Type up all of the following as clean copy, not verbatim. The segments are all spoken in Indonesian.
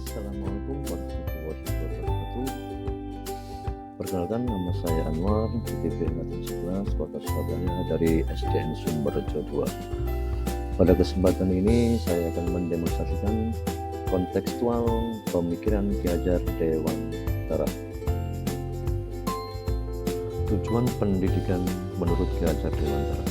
Assalamualaikum warahmatullahi wabarakatuh. Perkenalkan, nama saya Anwar, IPB 11, Kota Surabaya, dari SDN Sumberjo 2. Pada kesempatan ini saya akan mendemonstrasikan kontekstual pemikiran Ki Hajar Dewantara. Tujuan pendidikan menurut Ki Hajar Dewantara: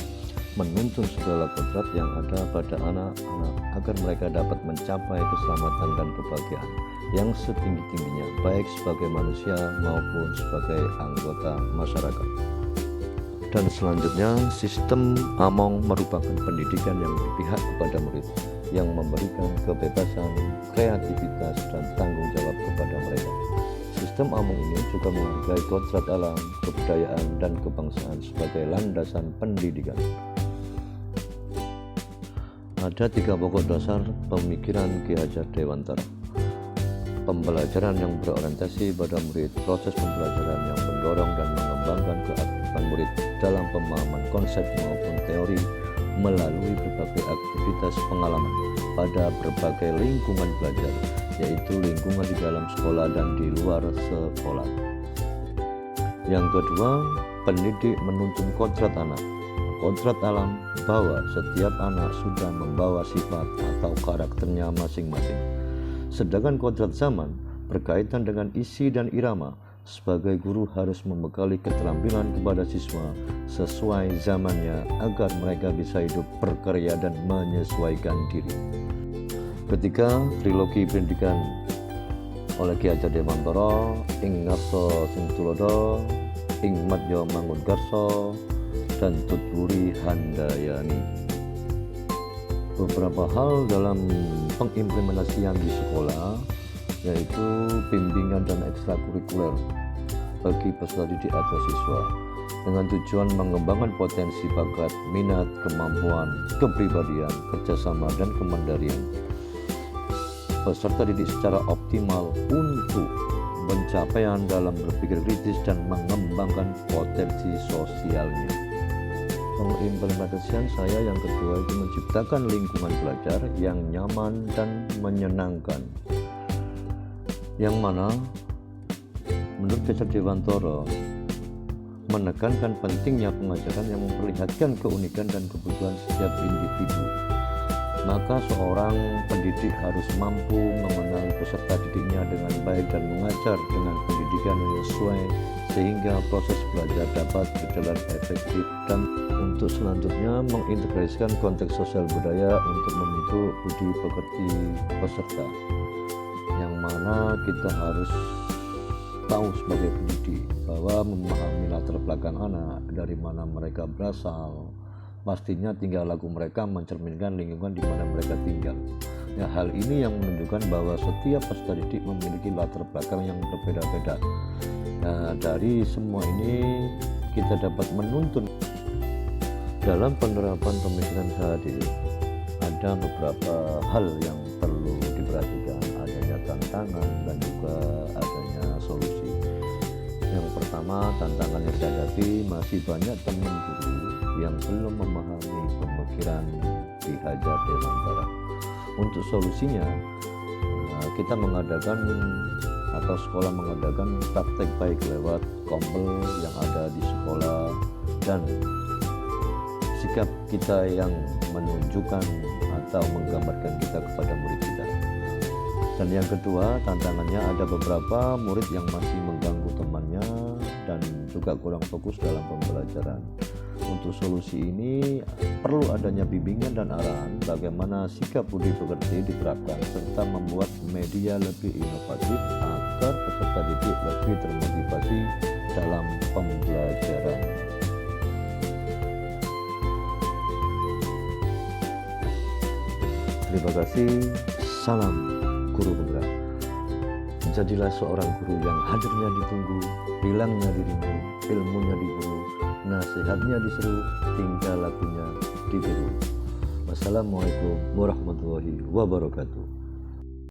menuntun segala kodrat yang ada pada anak-anak agar mereka dapat mencapai keselamatan dan kebahagiaan yang setinggi-tingginya, baik sebagai manusia maupun sebagai anggota masyarakat. Dan selanjutnya, sistem Among merupakan pendidikan yang berpihak kepada murid, yang memberikan kebebasan, kreativitas, dan tanggung jawab kepada mereka. Sistem Among ini juga menghargai kodrat alam, kebudayaan, dan kebangsaan sebagai landasan pendidikan. Ada 3 pokok dasar pemikiran Ki Hajar Dewantara. Pembelajaran yang berorientasi pada murid, proses pembelajaran yang mendorong dan mengembangkan keaktifan murid dalam pemahaman konsep maupun teori melalui berbagai aktivitas pengalaman pada berbagai lingkungan belajar, yaitu lingkungan di dalam sekolah dan di luar sekolah. Yang kedua, pendidik menuntun kodrat anak, kodrat alam, bahwa setiap anak sudah membawa sifat atau karakternya masing-masing. Sedangkan kodrat zaman berkaitan dengan isi dan irama. Sebagai guru harus membekali keterampilan kepada siswa sesuai zamannya agar mereka bisa hidup berkarya dan menyesuaikan diri. Ketiga, trilogi pendidikan oleh Ki Hajar Dewantara, ing ngarsa sing tulodo, ing madya mangun karsa, dan tutwuri handayani. Beberapa hal dalam pengimplementasian di sekolah, yaitu bimbingan dan ekstrakurikuler bagi peserta didik atau siswa, dengan tujuan mengembangkan potensi bakat, minat, kemampuan, kepribadian, kerjasama, dan kemandirian peserta didik secara optimal untuk pencapaian dalam berpikir kritis dan mengembangkan potensi sosialnya. Pengimplementasian saya yang kedua itu menciptakan lingkungan belajar yang nyaman dan menyenangkan, yang mana menurut Ki Hajar Dewantara menekankan pentingnya pengajaran yang memperlihatkan keunikan dan kebutuhan setiap individu. Maka seorang pendidik harus mampu mengenali peserta didiknya dengan baik dan mengajar dengan pendidikan yang sesuai sehingga proses belajar dapat berjalan efektif. Dan untuk selanjutnya, mengintegrasikan konteks sosial budaya untuk membentuk budi pekerti peserta, yang mana kita harus tahu sebagai pendidik bahwa memahami latar belakang anak, dari mana mereka berasal, pastinya tingkah laku mereka mencerminkan lingkungan di mana mereka tinggal. Ya, hal ini yang menunjukkan bahwa setiap peserta didik memiliki latar belakang yang berbeda-beda. Nah, dari semua ini kita dapat menuntun dalam penerapan pemikiran tadi. Ada beberapa hal yang perlu diperhatikan, adanya tantangan dan juga adanya solusi. Yang pertama, tantangan yang dihadapi masih banyak teman guru yang belum memahami pemikiran Ki Hajar Dewantara. Untuk solusinya, kita mengadakan atau sekolah mengadakan praktek baik lewat kompel yang ada di sekolah dan sikap kita yang menunjukkan atau menggambarkan kita kepada murid kita. Dan yang kedua, tantangannya ada beberapa murid yang masih mengganggu temannya dan juga kurang fokus dalam pembelajaran. Untuk solusi ini perlu adanya bimbingan dan arahan bagaimana sikap budi pekerti diterapkan serta membuat media lebih inovatif agar peserta didik lebih termotivasi dalam pembelajaran. Terima kasih. Salam guru penggerak. Jadilah seorang guru yang hadirnya ditunggu, hilangnya dirindu, ilmunya diburu, nasihatnya diseru, tingkah lakunya ditiru. Wassalamualaikum warahmatullahi wabarakatuh.